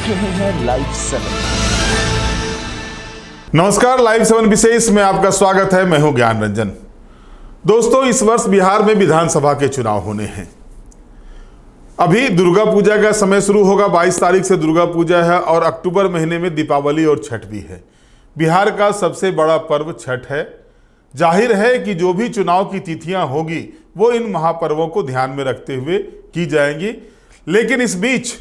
रहे हैं लाइव 7। नमस्कार, लाइव 7 विशेष में आपका स्वागत है। मैं हूं ज्ञान रंजन। दोस्तों, इस वर्ष बिहार में विधानसभा के चुनाव होने हैं। अभी दुर्गा पूजा का समय शुरू होगा। 22 तारीख से दुर्गा पूजा है और अक्टूबर महीने में दीपावली और छठ भी है। बिहार का सबसे बड़ा पर्व छठ है। जाहिर है कि जो भी चुनाव की तिथियां होगी वो इन महापर्वों को ध्यान में रखते हुए की जाएंगी। लेकिन इस बीच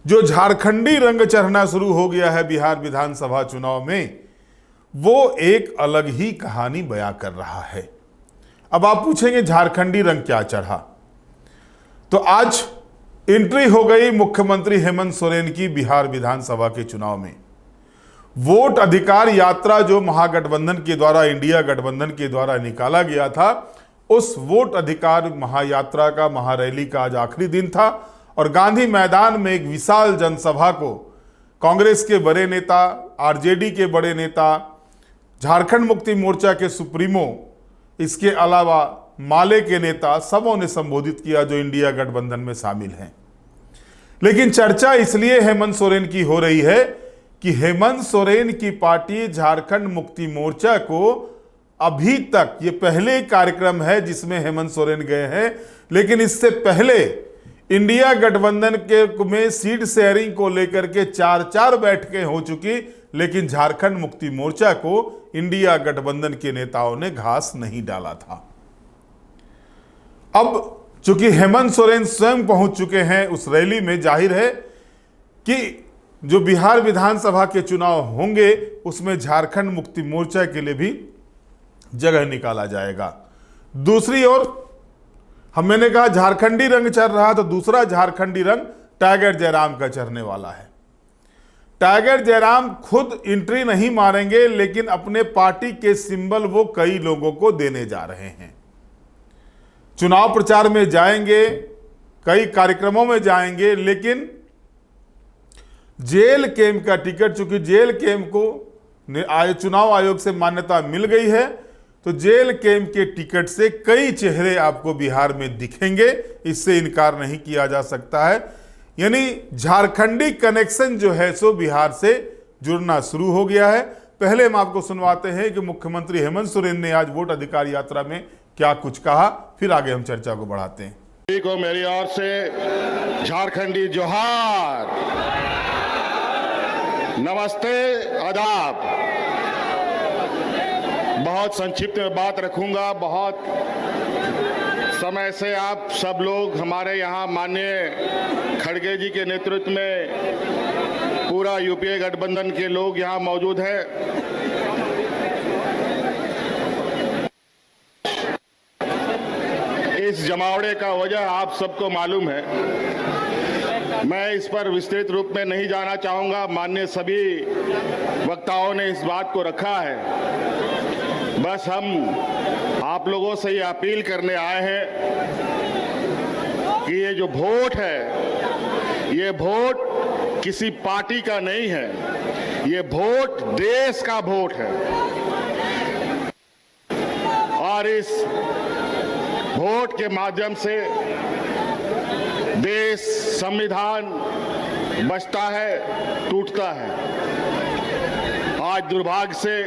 जो झारखंडी रंग चढ़ना शुरू हो गया है बिहार विधानसभा चुनाव में, वो एक अलग ही कहानी बयां कर रहा है। अब आप पूछेंगे झारखंडी रंग क्या चढ़ा? तो आज एंट्री हो गई मुख्यमंत्री हेमंत सोरेन की बिहार विधानसभा के चुनाव में। वोट अधिकार यात्रा जो महागठबंधन के द्वारा, इंडिया गठबंधन के द्वारा निकाला गया था, उस वोट अधिकार महायात्रा का, महारैली का आज आखिरी दिन था और गांधी मैदान में एक विशाल जनसभा को कांग्रेस के बड़े नेता, आरजेडी के बड़े नेता, झारखंड मुक्ति मोर्चा के सुप्रीमो, इसके अलावा माले के नेता, सबों ने संबोधित किया जो इंडिया गठबंधन में शामिल हैं। लेकिन चर्चा इसलिए हेमंत सोरेन की हो रही है कि हेमंत सोरेन की पार्टी झारखंड मुक्ति मोर्चा को अभी तक, ये पहले कार्यक्रम है जिसमें हेमंत सोरेन गए हैं, लेकिन इससे पहले इंडिया गठबंधन के में सीट शेयरिंग को लेकर के 4 बैठकें हो चुकी, लेकिन झारखंड मुक्ति मोर्चा को इंडिया गठबंधन के नेताओं ने घास नहीं डाला था। अब चूंकि हेमंत सोरेन स्वयं पहुंच चुके हैं उस रैली में, जाहिर है कि जो बिहार विधानसभा के चुनाव होंगे उसमें झारखंड मुक्ति मोर्चा के लिए भी जगह निकाला जाएगा। दूसरी ओर मैंने कहा झारखंडी रंग चढ़ रहा, तो दूसरा झारखंडी रंग टाइगर जयराम का चढ़ने वाला है। टाइगर जयराम खुद एंट्री नहीं मारेंगे, लेकिन अपने पार्टी के सिंबल वो कई लोगों को देने जा रहे हैं। चुनाव प्रचार में जाएंगे, कई कार्यक्रमों में जाएंगे, लेकिन जेल कैंप का टिकट, चूंकि जेल कैंप को चुनाव आयोग से मान्यता मिल गई है, तो जेल कैंप के टिकट से कई चेहरे आपको बिहार में दिखेंगे, इससे इनकार नहीं किया जा सकता है। यानी झारखंडी कनेक्शन जो है सो बिहार से जुड़ना शुरू हो गया है। पहले हम आपको सुनवाते हैं कि मुख्यमंत्री हेमंत सोरेन ने आज वोट अधिकार यात्रा में क्या कुछ कहा, फिर आगे हम चर्चा को बढ़ाते हैं। सभी को मेरी ओर से झारखंडी जोहार, नमस्ते, आदाब। बहुत संक्षिप्त में बात रखूंगा। बहुत समय से आप सब लोग हमारे यहाँ माननीय खड़गे जी के नेतृत्व में पूरा यूपीए गठबंधन के लोग यहाँ मौजूद हैं। इस जमावड़े का वजह आप सबको मालूम है। मैं इस पर विस्तृत रूप में नहीं जाना चाहूंगा। माननीय सभी वक्ताओं ने इस बात को रखा है। बस हम आप लोगों से ये अपील करने आए हैं कि ये जो वोट है, ये वोट किसी पार्टी का नहीं है, ये वोट देश का वोट है। और इस वोट के माध्यम से देश, संविधान बचता है, टूटता है। आज दुर्भाग्य से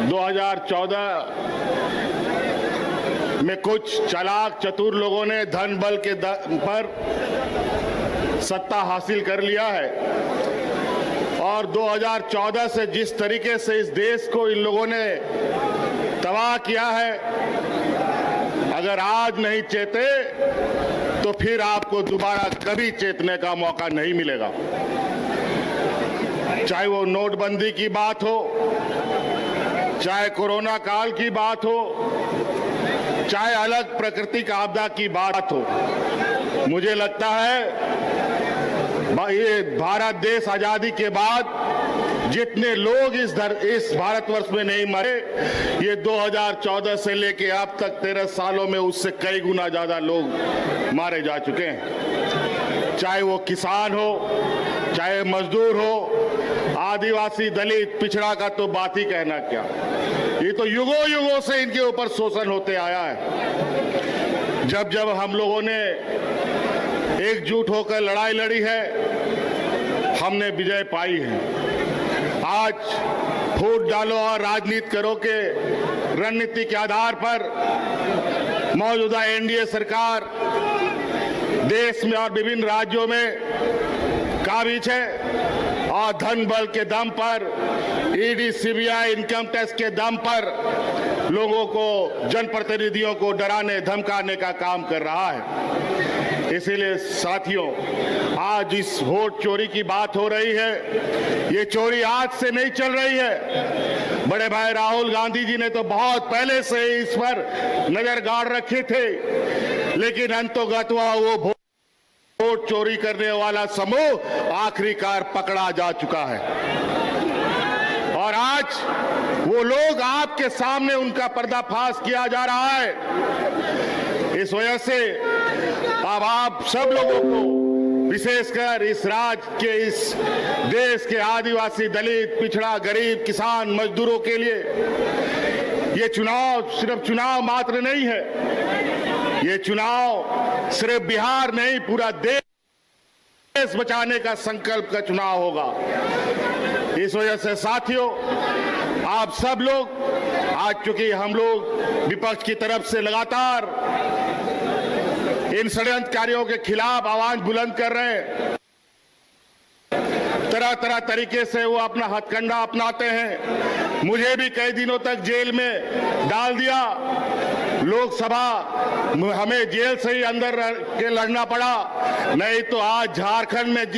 2014 में कुछ चालाक चतुर लोगों ने धन बल के पर सत्ता हासिल कर लिया है और 2014 से जिस तरीके से इस देश को इन लोगों ने तबाह किया है, अगर आज नहीं चेते तो फिर आपको दोबारा कभी चेतने का मौका नहीं मिलेगा। चाहे वो नोटबंदी की बात हो, चाहे कोरोना काल की बात हो, चाहे अलग प्रकृति का आपदा की बात हो, मुझे लगता है ये भारत देश आजादी के बाद जितने लोग इस भारतवर्ष में नहीं मरे, ये 2014 से लेके अब तक 13 सालों में उससे कई गुना ज्यादा लोग मारे जा चुके हैं। चाहे वो किसान हो, चाहे मजदूर हो, आदिवासी, दलित, पिछड़ा का तो बात ही कहना क्या। ये तो युगों युगों से इनके ऊपर शोषण होते आया है। जब जब हम लोगों ने एकजुट होकर लड़ाई लड़ी है, हमने विजय पाई है। आज वोट डालो और राजनीति करो के रणनीति के आधार पर मौजूदा एनडीए सरकार देश में और विभिन्न राज्यों में काबिज है और धन बल के दम पर, ईडी, सीबीआई, इनकम टैक्स के दम पर लोगों को, जनप्रतिनिधियों को डराने धमकाने का काम कर रहा है। इसीलिए साथियों, आज इस वोट चोरी की बात हो रही है, ये चोरी आज से नहीं चल रही है। बड़े भाई राहुल गांधी जी ने तो बहुत पहले से इस पर नजर गाड़ रखे थे, लेकिन अंतोगत्वा वो वोट चोरी करने वाला समूह आखिरकार पकड़ा जा चुका है और आज वो लोग आपके सामने उनका पर्दाफाश किया जा रहा है। इस वजह से अब आप सब लोगों को, विशेषकर इस राज्य के, इस देश के आदिवासी, दलित, पिछड़ा, गरीब, किसान, मजदूरों के लिए ये चुनाव सिर्फ चुनाव मात्र नहीं है। ये चुनाव सिर्फ बिहार नहीं, पूरा देश बचाने का संकल्प का चुनाव होगा। इस वजह से साथियों, आप सब लोग, आज चूंकि हम लोग विपक्ष की तरफ से लगातार इन षड्यंत्रकारियों के खिलाफ आवाज बुलंद कर रहे हैं, तरह तरह तरीके से वो अपना हथकंडा अपनाते हैं। मुझे भी कई दिनों तक जेल में डाल दिया, लोकसभा हमें जेल से ही अंदर के लड़ना पड़ा, नहीं तो आज झारखंड में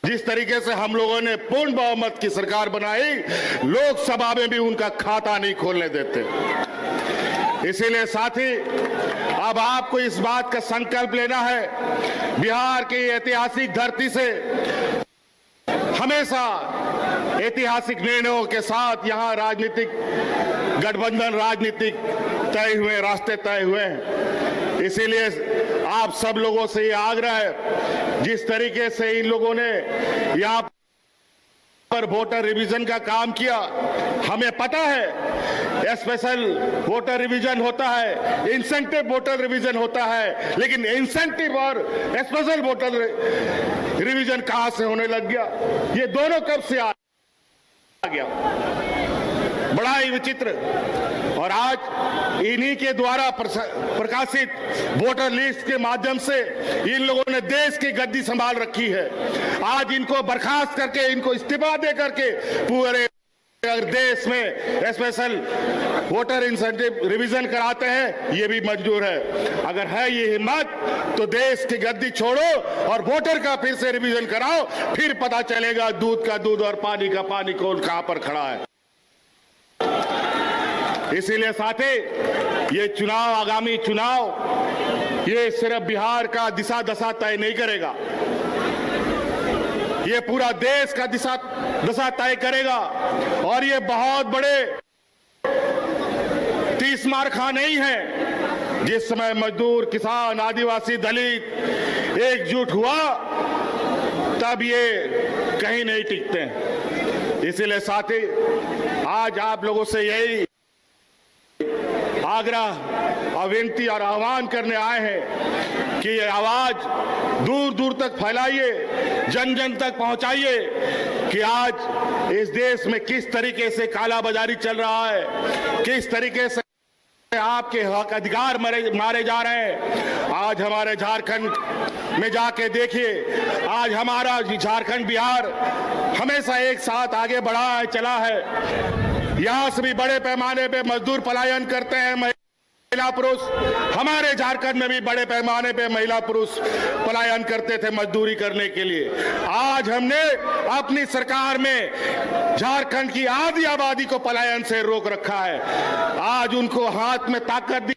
जिस तरीके से हम लोगों ने पूर्ण बहुमत की सरकार बनाई, लोकसभा में भी उनका खाता नहीं खोलने देते। इसीलिए साथी, अब आपको इस बात का संकल्प लेना है, बिहार की ऐतिहासिक धरती से हमेशा ऐतिहासिक निर्णयों के साथ यहाँ राजनीतिक गठबंधन, राजनीतिक तय हुए, रास्ते तय हुए हैं। इसीलिए आप सब लोगों से ये आग्रह है, जिस तरीके से इन लोगों ने यहाँ पर वोटर रिवीजन का काम किया, हमें पता है स्पेशल वोटर रिवीजन होता है, इंसेंटिव वोटर रिवीजन होता है, लेकिन इंसेंटिव और स्पेशल वोटर रिवीजन कहां से होने लग गया? ये दोनों कब से आ गया? बड़ा ही विचित्र। और आज इन्हीं के द्वारा प्रकाशित वोटर लिस्ट के माध्यम से इन लोगों ने देश की गद्दी संभाल रखी है। आज इनको बर्खास्त करके, इनको इस्तीफा दे करके पूरे देश में स्पेशल वोटर इंसेंटिव रिवीजन कराते हैं, ये भी मंजूर है। अगर है ये हिम्मत तो देश की गद्दी छोड़ो और वोटर का फिर से रिवीजन कराओ, फिर पता चलेगा दूध का दूध और पानी का पानी कौन कहां पर खड़ा है। इसीलिए साथी, ये चुनाव, आगामी चुनाव, ये सिर्फ बिहार का दिशा दशा तय नहीं करेगा, ये पूरा देश का दशा तय करेगा। और ये बहुत बड़े 30 मारखा नहीं है। जिस समय मजदूर, किसान, आदिवासी, दलित एकजुट हुआ, तब ये कहीं नहीं टिकते। इसीलिए साथी, आज आप लोगों से यही आग्रह, विनती और आह्वान करने आए हैं कि ये आवाज दूर दूर तक फैलाइए, जन जन तक पहुंचाइए कि आज इस देश में किस तरीके से कालाबाजारी चल रहा है, किस तरीके से आपके हक अधिकार मारे जा रहे हैं। आज हमारे झारखंड में जाके देखिए, आज हमारा झारखंड, बिहार हमेशा एक साथ आगे बढ़ा है, चला है। यहां से भी बड़े पैमाने पे मजदूर पलायन करते हैं, महिला पुरुष। हमारे झारखंड में भी बड़े पैमाने पे महिला पुरुष पलायन करते थे मजदूरी करने के लिए। आज हमने अपनी सरकार में झारखंड की आधी आबादी को पलायन से रोक रखा है। आज उनको हाथ में ताकत दी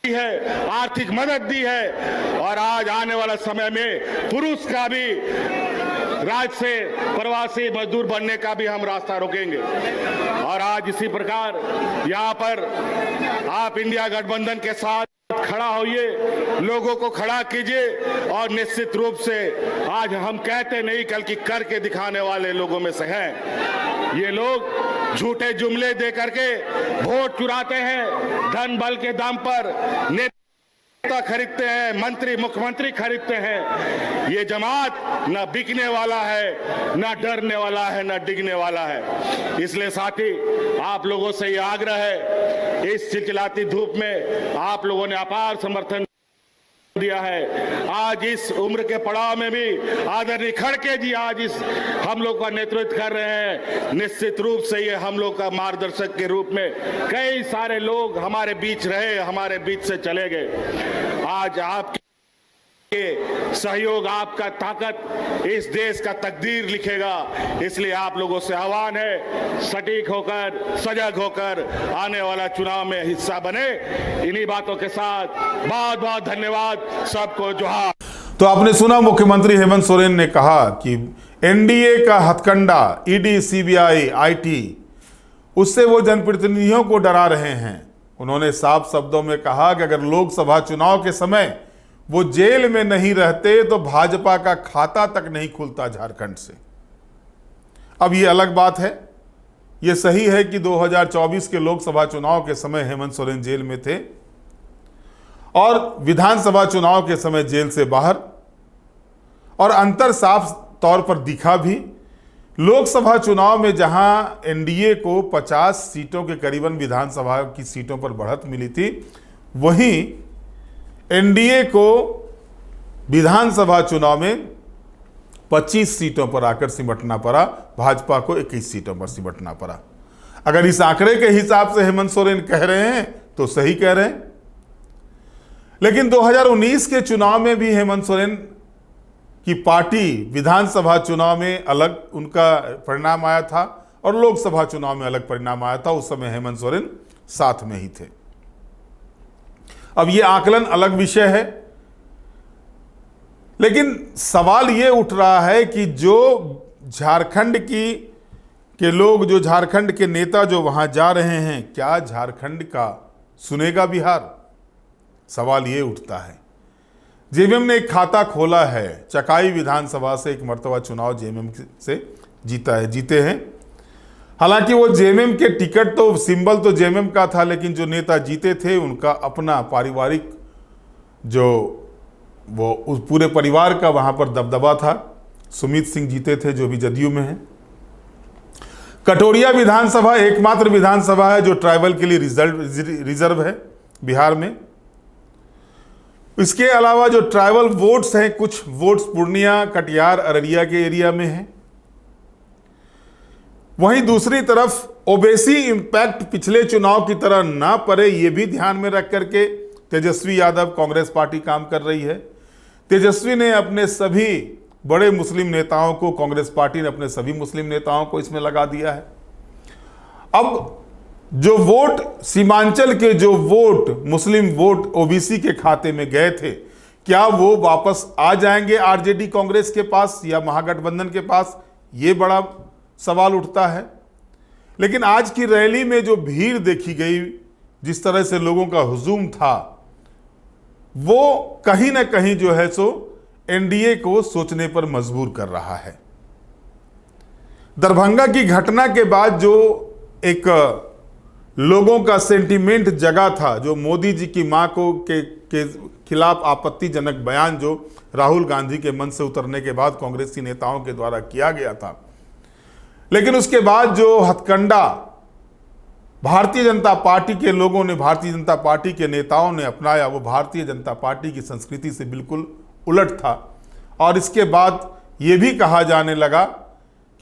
है, आर्थिक मदद दी है, और आज आने वाला समय में पुरुष का भी राज्य से प्रवासी मजदूर बनने का भी हम रास्ता रोकेंगे। और आज इसी प्रकार यहाँ पर आप इंडिया गठबंधन के साथ खड़ा होइए, लोगों को खड़ा कीजिए, और निश्चित रूप से आज हम कहते नहीं, बल्कि करके दिखाने वाले लोगों में से हैं। ये लोग झूठे जुमले दे करके वोट चुराते हैं, धन बल के दम पर खरीदते हैं, मंत्री मुख्यमंत्री खरीदते हैं। ये जमात न बिकने वाला है, न डरने वाला है, न डिगने वाला है। इसलिए साथी, आप लोगों से ये आग्रह है, इस चिलचिलाती धूप में आप लोगों ने अपार समर्थन दिया है। आज इस उम्र के पड़ाव में भी आदरणीय खड़गे जी आज इस हम लोग का नेतृत्व कर रहे हैं। निश्चित रूप से ये हम लोग का मार्गदर्शक के रूप में कई सारे लोग हमारे बीच रहे, हमारे बीच से चले गए। आज आपके सहयोग, आपका ताकत इस देश का तकदीर लिखेगा। इसलिए आप लोगों से आह्वान है, सटीक होकर, सजग होकर आने वाला चुनाव में हिस्सा बने। इन्हीं बातों के साथ बहुत बहुत धन्यवाद, सबको जोहार। तो आपने सुना, मुख्यमंत्री हेमंत सोरेन ने कहा कि एनडीए का हथकंडा ईडी, सीबीआई, आईटी, उससे वो जनप्रतिनिधियों को डरा रहे हैं। उन्होंने साफ शब्दों में कहा कि अगर लोकसभा चुनाव के समय वो जेल में नहीं रहते तो भाजपा का खाता तक नहीं खुलता झारखंड से। अब ये अलग बात है, ये सही है कि 2024 के लोकसभा चुनाव के समय हेमंत सोरेन जेल में थे और विधानसभा चुनाव के समय जेल से बाहर, और अंतर साफ तौर पर दिखा भी। लोकसभा चुनाव में जहां एनडीए को 50 सीटों के करीबन विधानसभा की सीटों पर बढ़त मिली थी, वहीं एनडीए को विधानसभा चुनाव में 25 सीटों पर आकर सिमटना पड़ा, भाजपा को 21 सीटों पर सिमटना पड़ा। अगर इस आंकड़े के हिसाब से हेमंत सोरेन कह रहे हैं तो सही कह रहे हैं। लेकिन 2019 के चुनाव में भी हेमंत सोरेन की पार्टी विधानसभा चुनाव में अलग उनका परिणाम आया था और लोकसभा चुनाव में अलग परिणाम आया था। उस समय हेमंत सोरेन साथ में ही थे। अब ये आकलन अलग विषय है, लेकिन सवाल ये उठ रहा है कि जो झारखंड के लोग, जो झारखंड के नेता जो वहां जा रहे हैं, क्या झारखंड का सुनेगा बिहार? सवाल ये उठता है। जेएमएम ने एक खाता खोला है, चकाई विधानसभा से एक मर्तबा चुनाव जेएमएम से जीते हैं। हालांकि वो जेएमएम के टिकट तो, सिंबल तो जेएमएम का था, लेकिन जो नेता जीते थे उनका अपना पारिवारिक, जो वो उस पूरे परिवार का वहां पर दबदबा था। सुमित सिंह जीते थे, जो भी जदयू में हैं। कटोरिया विधानसभा एकमात्र विधानसभा है जो ट्राइबल के लिए रिजर्व है बिहार में। इसके अलावा जो ट्राइबल वोट्स हैं, कुछ वोट्स पूर्णिया, कटिहार, अररिया के एरिया में हैं। वहीं दूसरी तरफ ओबीसी इंपैक्ट पिछले चुनाव की तरह ना पड़े, ये भी ध्यान में रख करके तेजस्वी यादव कांग्रेस पार्टी काम कर रही है। तेजस्वी ने अपने सभी बड़े मुस्लिम नेताओं को, कांग्रेस पार्टी ने अपने सभी मुस्लिम नेताओं को इसमें लगा दिया है। अब जो वोट, सीमांचल के जो वोट, मुस्लिम वोट ओबीसी के खाते में गए थे, क्या वो वापस आ जाएंगे आरजेडी कांग्रेस के पास या महागठबंधन के पास? ये बड़ा सवाल उठता है। लेकिन आज की रैली में जो भीड़ देखी गई, जिस तरह से लोगों का हुजूम था, वो कहीं ना कहीं जो है सो एनडीए को सोचने पर मजबूर कर रहा है। दरभंगा की घटना के बाद जो एक लोगों का सेंटीमेंट जगा था, जो मोदी जी की मां को के खिलाफ आपत्तिजनक बयान जो राहुल गांधी के मन से उतरने के बाद कांग्रेसी नेताओं के द्वारा किया गया था, लेकिन उसके बाद जो हथकंडा भारतीय जनता पार्टी के लोगों ने, भारतीय जनता पार्टी के नेताओं ने अपनाया, वो भारतीय जनता पार्टी की संस्कृति से बिल्कुल उलट था। और इसके बाद ये भी कहा जाने लगा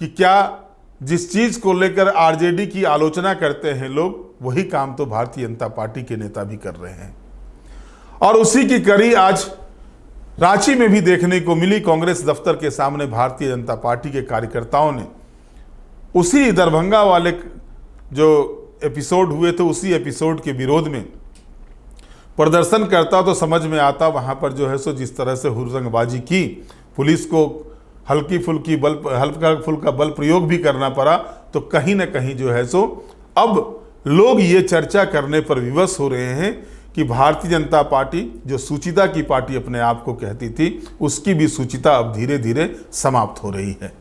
कि क्या जिस चीज को लेकर आरजेडी की आलोचना करते हैं लोग, वही काम तो भारतीय जनता पार्टी के नेता भी कर रहे हैं। और उसी की कड़ी आज रांची में भी देखने को मिली। कांग्रेस दफ्तर के सामने भारतीय जनता पार्टी के कार्यकर्ताओं ने उसी दरभंगा वाले जो एपिसोड हुए थे, उसी एपिसोड के विरोध में प्रदर्शन करता तो समझ में आता। वहां पर जो है सो जिस तरह से हुरदंगबाजी की, पुलिस को हल्का फुल्का बल प्रयोग भी करना पड़ा, तो कहीं ना कहीं जो है सो अब लोग ये चर्चा करने पर विवश हो रहे हैं कि भारतीय जनता पार्टी, जो सुचिता की पार्टी अपने आप को कहती थी, उसकी भी सुचिता अब धीरे धीरे समाप्त हो रही है।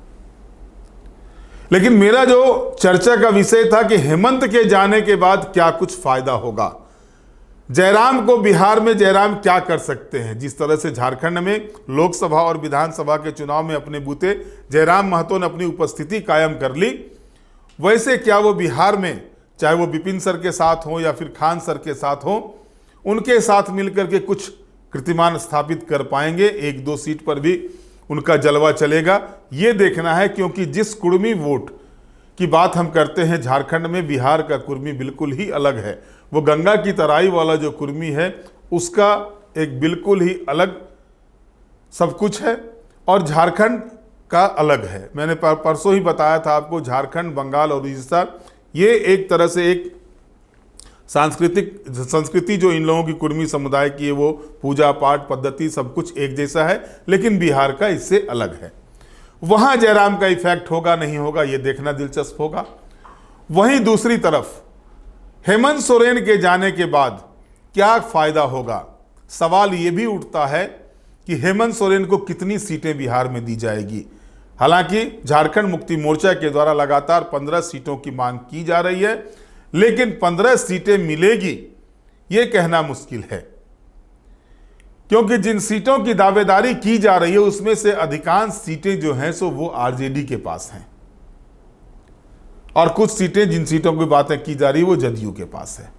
लेकिन मेरा जो चर्चा का विषय था कि हेमंत के जाने के बाद क्या कुछ फायदा होगा। जयराम को बिहार में जयराम क्या कर सकते हैं? जिस तरह से झारखंड में लोकसभा और विधानसभा के चुनाव में अपने बूते जयराम महतो ने अपनी उपस्थिति कायम कर ली, वैसे क्या वो बिहार में, चाहे वो विपिन सर के साथ हो या फिर खान सर के साथ हो, उनके साथ मिलकर के कुछ कीर्तिमान स्थापित कर पाएंगे? एक दो सीट पर भी उनका जलवा चलेगा, ये देखना है। क्योंकि जिस कुर्मी वोट की बात हम करते हैं झारखंड में, बिहार का कुर्मी बिल्कुल ही अलग है। वो गंगा की तराई वाला जो कुर्मी है उसका एक बिल्कुल ही अलग सब कुछ है और झारखंड का अलग है। मैंने परसों ही बताया था आपको, झारखंड, बंगाल और उड़ीसा, ये एक तरह से एक संस्कृति जो इन लोगों की कुर्मी समुदाय की है, वो पूजा पाठ पद्धति सब कुछ एक जैसा है, लेकिन बिहार का इससे अलग है। वहां जयराम का इफेक्ट होगा नहीं होगा, ये देखना दिलचस्प होगा। वहीं दूसरी तरफ हेमंत सोरेन के जाने के बाद क्या फायदा होगा? सवाल ये भी उठता है कि हेमंत सोरेन को कितनी सीटें बिहार में दी जाएगी। हालांकि झारखंड मुक्ति मोर्चा के द्वारा लगातार 15 सीटों की मांग की जा रही है, लेकिन 15 सीटें मिलेगी ये कहना मुश्किल है, क्योंकि जिन सीटों की दावेदारी की जा रही है उसमें से अधिकांश सीटें जो हैं सो वो आरजेडी के पास हैं और कुछ सीटें, जिन सीटों की बातें की जा रही है, वो जदयू के पास है।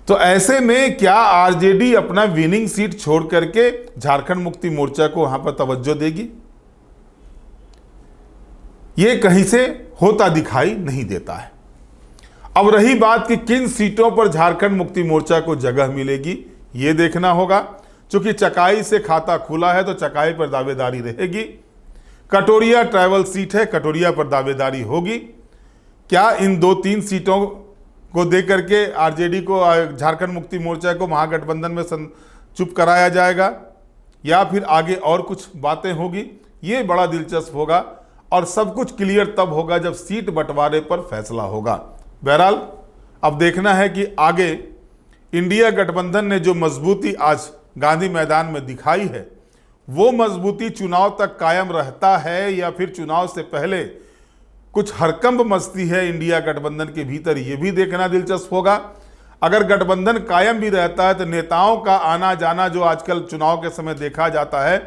तो ऐसे में क्या आरजेडी अपना विनिंग सीट छोड़ करके झारखंड मुक्ति मोर्चा को वहां पर तवज्जो देगी? ये कहीं से होता दिखाई नहीं देता है। अब रही बात कि किन सीटों पर झारखंड मुक्ति मोर्चा को जगह मिलेगी, ये देखना होगा। चूंकि चकाई से खाता खुला है तो चकाई पर दावेदारी रहेगी। कटोरिया ट्राइबल सीट है, कटोरिया पर दावेदारी होगी। क्या इन 2-3 सीटों को देकर के आरजेडी को, झारखंड मुक्ति मोर्चा को महागठबंधन में चुप कराया जाएगा या फिर आगे और कुछ बातें होगी? ये बड़ा दिलचस्प होगा और सब कुछ क्लियर तब होगा जब सीट बंटवारे पर फैसला होगा। बहरहाल अब देखना है कि आगे इंडिया गठबंधन ने जो मजबूती आज गांधी मैदान में दिखाई है, वो मजबूती चुनाव तक कायम रहता है या फिर चुनाव से पहले कुछ हरकंप मचती है इंडिया गठबंधन के भीतर, ये भी देखना दिलचस्प होगा। अगर गठबंधन कायम भी रहता है तो नेताओं का आना जाना, जो आजकल चुनाव के समय देखा जाता है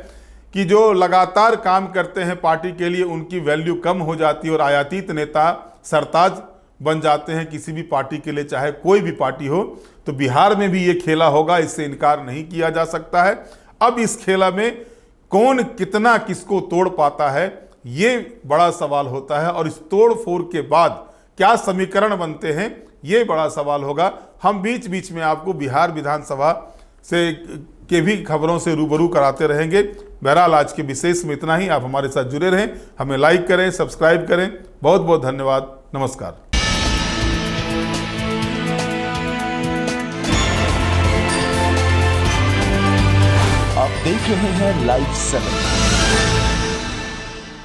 कि जो लगातार काम करते हैं पार्टी के लिए, उनकी वैल्यू कम हो जाती है और आयातित नेता सरताज बन जाते हैं किसी भी पार्टी के लिए, चाहे कोई भी पार्टी हो। तो बिहार में भी ये खेला होगा, इससे इनकार नहीं किया जा सकता है। अब इस खेला में कौन कितना किसको तोड़ पाता है, ये बड़ा सवाल होता है और इस तोड़ फोड़ के बाद क्या समीकरण बनते हैं, ये बड़ा सवाल होगा। हम बीच बीच में आपको बिहार विधानसभा से के भी खबरों से रूबरू कराते रहेंगे। बहरहाल आज के विशेष में इतना ही। आप हमारे साथ जुड़े रहें, हमें लाइक करें, सब्सक्राइब करें। बहुत बहुत धन्यवाद। नमस्कार। आप देख रहे हैं लाइव 7।